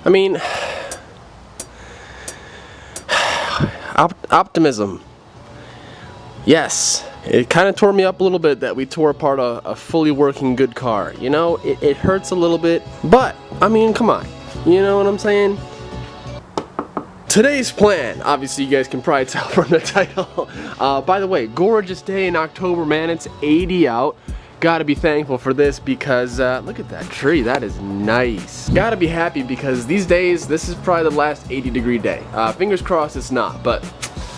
I mean, optimism. Yes, it kind of tore me up a little bit that we tore apart a fully working good car. You know, it hurts a little bit, but I mean, come on. You know what I'm saying? Today's plan, obviously you guys can probably tell from the title. By the way, gorgeous day in October, man. It's 80 out. Gotta be thankful for this because look at that tree, that is nice. Gotta be happy because these days, this is probably the last 80-degree day. Fingers crossed it's not, but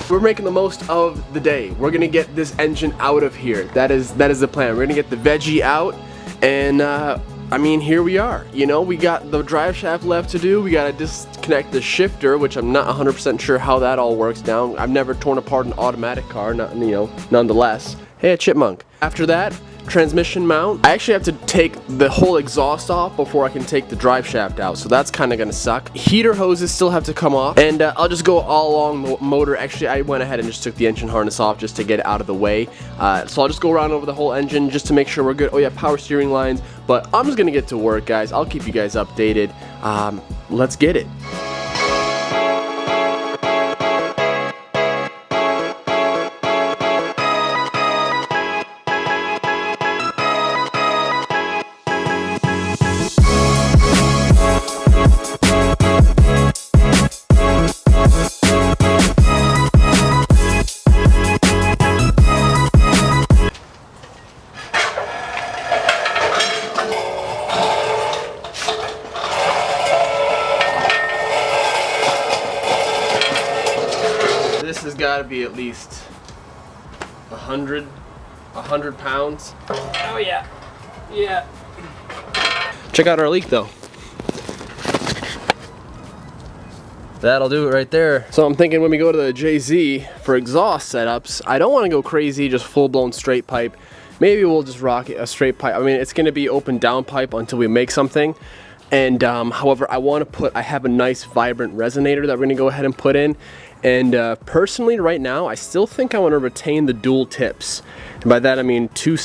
we're making the most of the day. We're gonna get this engine out of here. That is the plan. We're gonna get the veggie out, and I mean, here we are. You know, we got the drive shaft left to do. We gotta disconnect the shifter, which I'm not 100% sure how that all works down. I've never torn apart an automatic car, nonetheless. Hey, a chipmunk. After that, transmission mount. I actually have to take the whole exhaust off before I can take the drive shaft out, so that's kind of gonna suck. Heater hoses still have to come off, and I'll just go all along the motor. Actually, I went ahead and just took the engine harness off just to get it out of the way. So I'll just go around over the whole engine just to make sure we're good. Oh yeah, power steering lines. But I'm just gonna get to work, guys. I'll keep you guys updated. Let's get it. This has got to be at least 100 pounds. Oh yeah, yeah. Check out our leak though. That'll do it right there. So I'm thinking when we go to the JZ for exhaust setups, I don't want to go crazy, just full-blown straight pipe. Maybe we'll just rock a straight pipe. I mean, it's going to be open down pipe until we make something. And however, I have a nice vibrant resonator that we're going to go ahead and put in. And personally, right now, I still think I want to retain the dual tips. And by that I mean two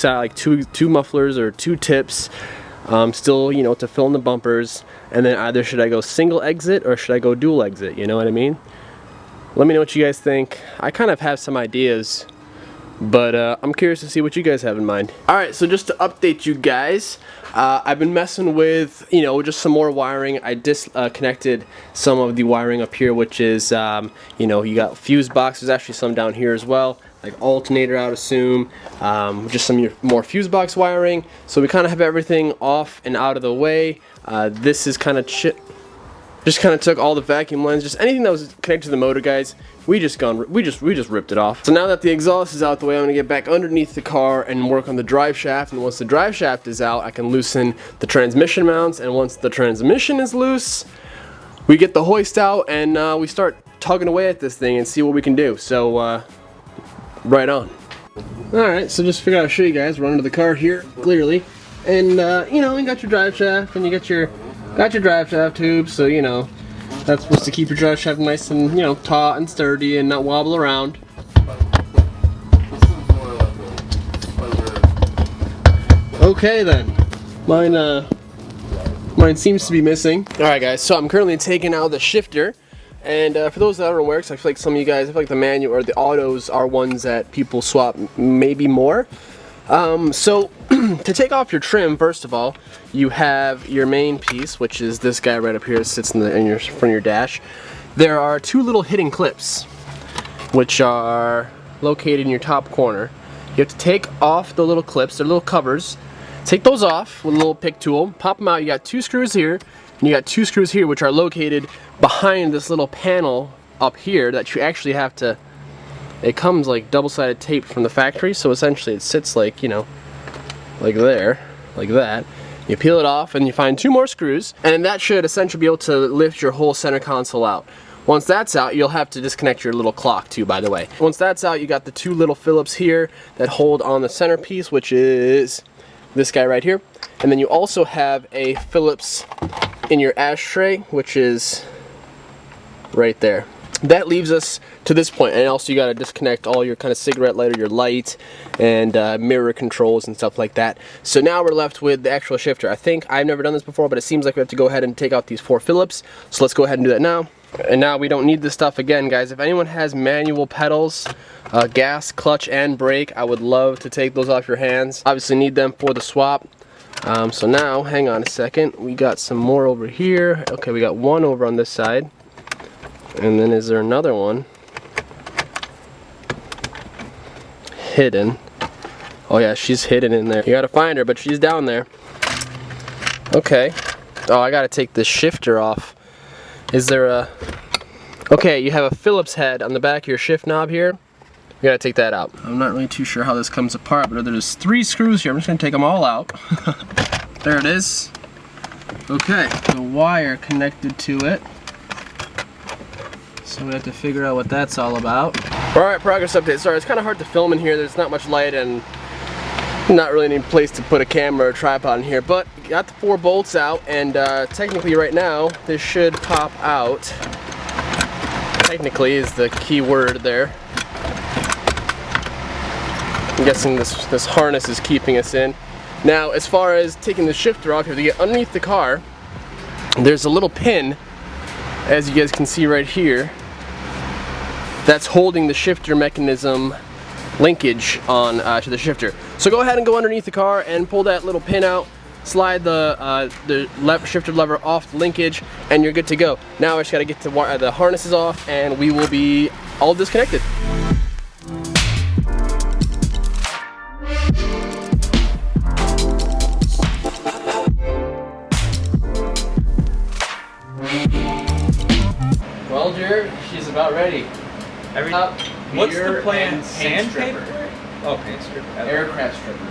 mufflers or two tips, still, you know, to fill in the bumpers. And then either should I go single exit or should I go dual exit? You know what I mean? Let me know what you guys think. I kind of have some ideas, but I'm curious to see what you guys have in mind. All right, so just to update you guys, I've been messing with, you know, just some more wiring. I disconnected some of the wiring up here, which is, you know, you got fuse box. There's actually some down here as well, like alternator, I would assume. Just some more fuse box wiring. So we kind of have everything off and out of the way. This is kind of just kind of took all the vacuum lines, just anything that was connected to the motor, guys. We just ripped it off. So now that the exhaust is out the way, I'm gonna get back underneath the car and work on the drive shaft. And once the drive shaft is out, I can loosen the transmission mounts. And once the transmission is loose, we get the hoist out and we start tugging away at this thing and see what we can do. So right on. All right, so just figured I'd show you guys. We're under the car here, clearly, and you know, you got your drive shaft and you got your drive shaft tube. So you know, that's supposed to keep your drive shaft nice and, you know, taut and sturdy and not wobble around. Okay then. Mine seems to be missing. Alright guys, so I'm currently taking out the shifter. And for those that aren't aware, because I feel like some of you guys, I feel like the manual or the autos are ones that people swap maybe more. So to take off your trim, first of all, you have your main piece, which is this guy right up here that sits in your front of your dash. There are two little hidden clips, which are located in your top corner. You have to take off the little clips, they're little covers. Take those off with a little pick tool, pop them out. You got two screws here, and you got two screws here, which are located behind this little panel up here that you actually have to. It comes like double-sided tape from the factory, so essentially it sits like, you know, like there, like that. You peel it off and you find two more screws, and that should essentially be able to lift your whole center console out. Once that's out, you'll have to disconnect your little clock too, by the way. Once that's out, you got the two little Phillips here that hold on the centerpiece, which is this guy right here. And then you also have a Phillips in your ashtray, which is right there. that leaves us to this point, and also you got to disconnect all your kind of cigarette lighter, your light, and mirror controls and stuff like that. So now we're left with the actual shifter. I think I've never done this before, but it seems like we have to go ahead and take out these 4 Phillips. So let's go ahead and do that now. And now we don't need this stuff again, guys. If anyone has manual pedals, gas, clutch, and brake, I would love to take those off your hands. Obviously need them for the swap. So now, hang on a second. We got some more over here. Okay, we got one over on this side. And then is there another one? Hidden. Oh yeah, she's hidden in there. You gotta find her, but she's down there. Okay. Oh, I gotta take this shifter off. Is there a... Okay, you have a Phillips head on the back of your shift knob here. You gotta take that out. I'm not really too sure how this comes apart, but there's 3 screws here. I'm just gonna take them all out. There it is. Okay, the wire connected to it. So we have to figure out what that's all about. Alright, progress update. Sorry, it's kind of hard to film in here. There's not much light and not really any place to put a camera or tripod in here. But got the 4 bolts out, and technically right now this should pop out. Technically is the key word there. I'm guessing this harness is keeping us in. Now, as far as taking the shifter off, you have to get underneath the car. There's a little pin, as you guys can see right here, that's holding the shifter mechanism linkage on to the shifter. So go ahead and go underneath the car and pull that little pin out, slide the shifter lever off the linkage, and you're good to go. Now I just got to get the harnesses off, and we will be all disconnected. Well, Jared, she's about ready. What's the plan? Sandpaper? Oh, paint stripper. Aircraft stripper.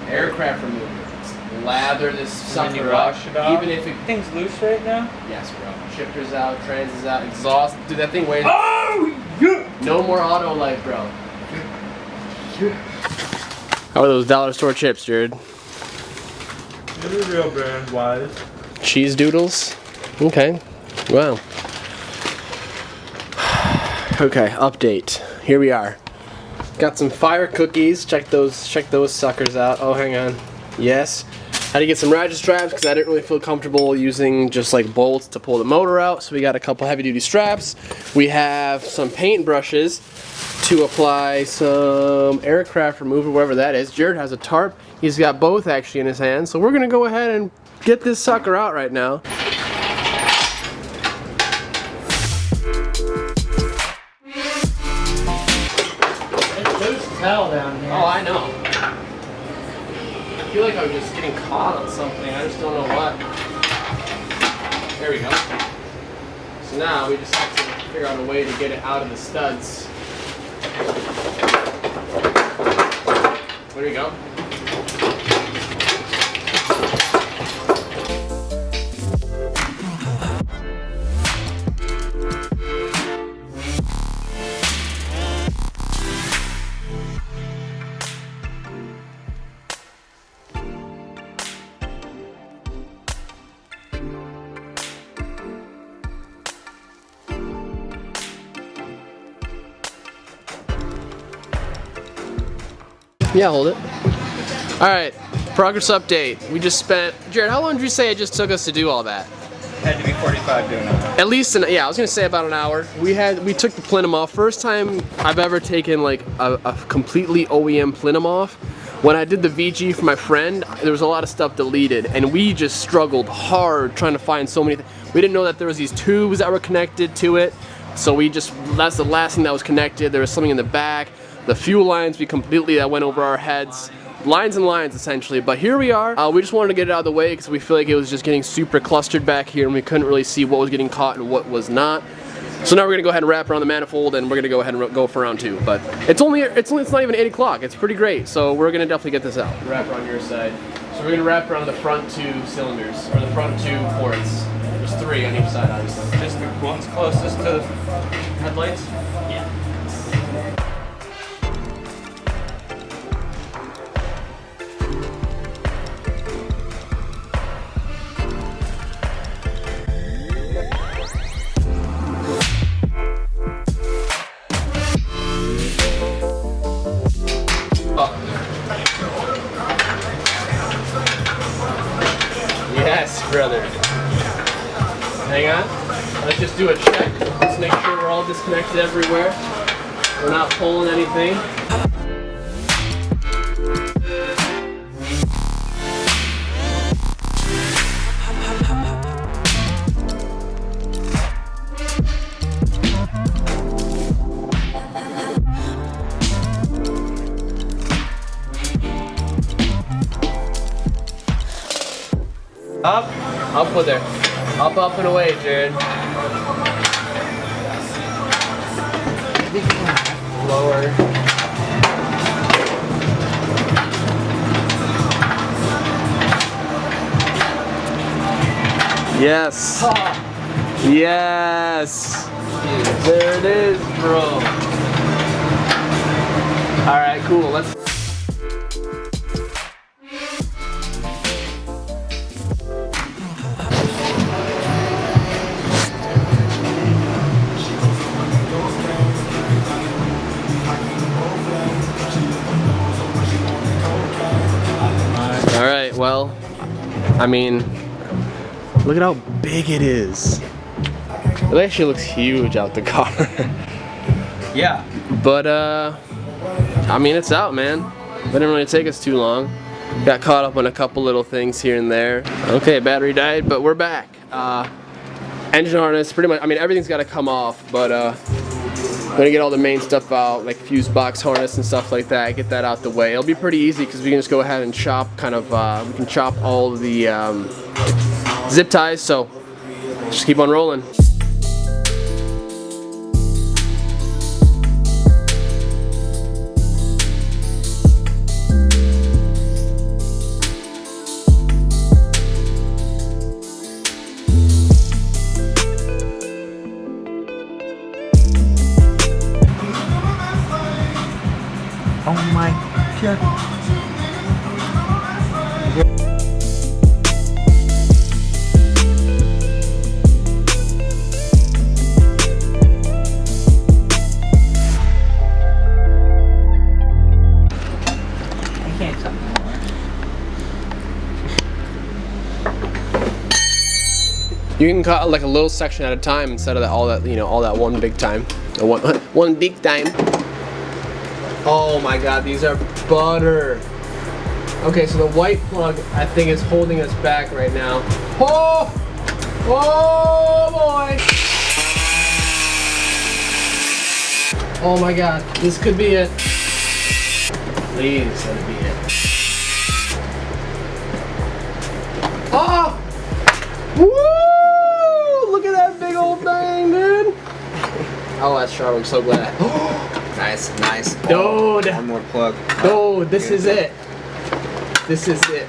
Aircraft remover. Lather this sucker up. Wash it off. Even if it... Thing's loose right now? Yes, bro. Shifter's out, trans is out, exhaust. Dude, that thing weighs... Oh! Yeah. No more auto life, bro. How are those dollar store chips, Jared? They're real brand wise. Cheese doodles? Okay. Wow. Okay, update. Here we are. Got some fire cookies. Check those suckers out. Oh, hang on. Yes. Had to get some ratchet straps because I didn't really feel comfortable using just like bolts to pull the motor out. So we got a couple heavy duty straps. We have some paint brushes to apply some aircraft remover, whatever that is. Jared has a tarp. He's got both actually in his hand. So we're gonna go ahead and get this sucker out right now. Hell down here. Oh, I know. I feel like I'm just getting caught on something. I just don't know what. There we go. So now we just have to figure out a way to get it out of the studs. There we go. Yeah, hold it. Alright, progress update. We just spent... Jared, how long did you say it just took us to do all that? Had to be 45 doing that. At least, yeah, I was gonna say about an hour. We took the plenum off. First time I've ever taken like a completely OEM plenum off. When I did the VG for my friend, there was a lot of stuff deleted, and we just struggled hard trying to find so many things. We didn't know that there was these tubes that were connected to it, so that's the last thing that was connected. There was something in the back. The fuel lines, that went over our heads. Lines and lines, essentially. But here we are. We just wanted to get it out of the way because we feel like it was just getting super clustered back here, and we couldn't really see what was getting caught and what was not. So now we're gonna go ahead and wrap around the manifold, and we're gonna go ahead and go for round 2. But it's not even 8 o'clock. It's pretty great. So we're gonna definitely get this out. Wrap around your side. So we're gonna wrap around the front 2 cylinders, or the front 2 ports. There's 3 on each side, obviously. Just the one's closest to the headlights? Yeah. brother. Hang on. Let's just do a check. Let's make sure we're all disconnected everywhere. We're not pulling anything. Up with her. Up and away, Jared. Lower. Yes. Yes. There it is, bro. All right, cool. Let's. Well, I mean, look at how big it is. It actually looks huge out the car. Yeah. But, I mean, it's out, man. It didn't really take us too long. Got caught up on a couple little things here and there. Okay, battery died, but we're back. Engine harness, pretty much, I mean, everything's got to come off, but, I'm gonna get all the main stuff out, like fuse box harness and stuff like that, get that out the way. It'll be pretty easy because we can just go ahead and chop we can chop all of the zip ties, so just keep on rolling. Oh my god. I can't talk anymore. You can cut like a little section at a time instead of all that one big time. One big time. Oh my god, these are butter. Okay, so the white plug, I think, is holding us back right now. Oh! Oh boy! Oh my god, this could be it. Please let it be it. Oh! Woo! Look at that big old thing, dude! Oh, that's sharp, I'm so glad. Nice, nice. Dude! One more plug. Dude, this is it. This is it.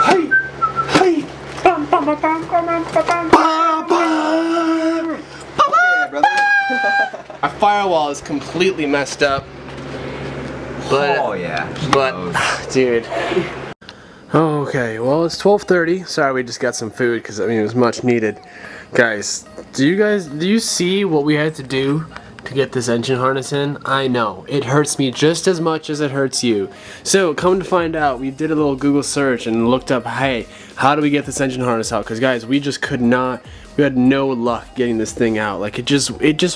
Hey! Hey! Bum, bum, bum, bum, bum, bum, bum, bum, bum. Yeah, brother. Our firewall is completely messed up. But, oh yeah. Dude. Okay, well it's 12:30. Sorry, we just got some food because I mean it was much needed. Guys, do you see what we had to do to get this engine harness in? I know, it hurts me just as much as it hurts you. So, come to find out, we did a little Google search and looked up, hey, how do we get this engine harness out? Because guys, we just could not, we had no luck getting this thing out. Like it just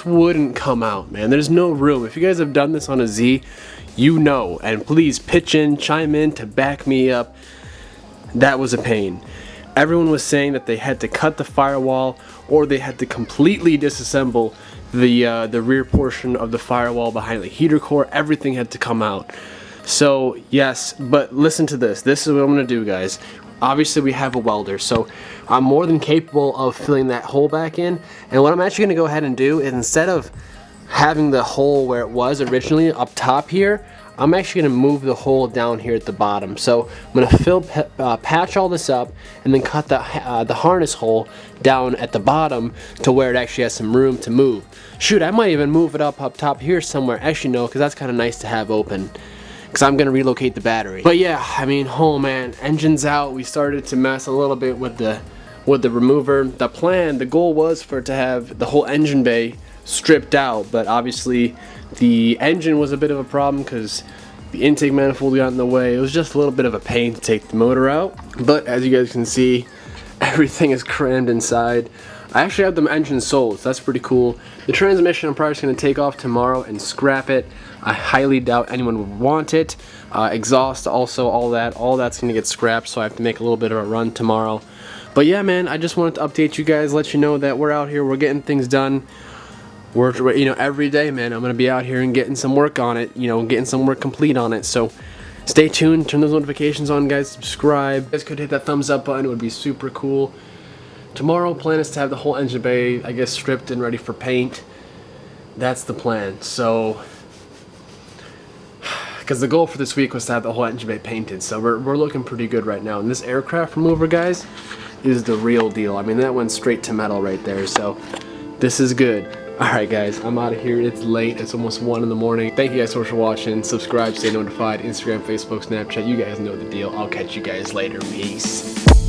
wouldn't come out, man. There's no room. If you guys have done this on a Z, you know, and please pitch in, chime in to back me up. That was a pain. Everyone was saying that they had to cut the firewall or they had to completely disassemble the rear portion of the firewall behind the heater core. Everything had to come out. So yes, but listen to this. This is what I'm gonna do, guys. Obviously we have a welder, so I'm more than capable of filling that hole back in. And what I'm actually gonna go ahead and do is, instead of having the hole where it was originally up top here, I'm actually going to move the hole down here at the bottom. So I'm going to patch all this up and then cut the harness hole down at the bottom to where it actually has some room to move. Shoot, I might even move it up top here somewhere. Actually no, because that's kind of nice to have open, because I'm going to relocate the battery. But yeah, I mean, oh man, engine's out. We started to mess a little bit with the remover. The goal was for it to have the whole engine bay stripped out, but obviously the engine was a bit of a problem because The intake manifold got in the way. It was just a little bit of a pain to take the motor out. But as you guys can see, everything is crammed inside. I actually have the engine sold, so that's pretty cool. The transmission I'm probably just going to take off tomorrow and scrap it. I highly doubt anyone would want it. Exhaust also, all that's going to get scrapped, so I have to make a little bit of a run tomorrow. But yeah, man, I just wanted to update you guys, let you know that we're out here, we're getting things done. We're, you know, every day, man, I'm going to be out here and getting some work on it, you know, getting some work complete on it. So stay tuned, turn those notifications on, guys, subscribe. You guys could hit that thumbs up button, it would be super cool. Tomorrow, plan is to have the whole engine bay, I guess, stripped and ready for paint. That's the plan. So, because the goal for this week was to have the whole engine bay painted, so we're looking pretty good right now. And this aircraft remover, guys, is the real deal. I mean, that went straight to metal right there, so this is good. Alright guys, I'm out of here. It's late. It's almost 1 in the morning. Thank you guys so much for watching. Subscribe, stay notified. Instagram, Facebook, Snapchat. You guys know the deal. I'll catch you guys later. Peace.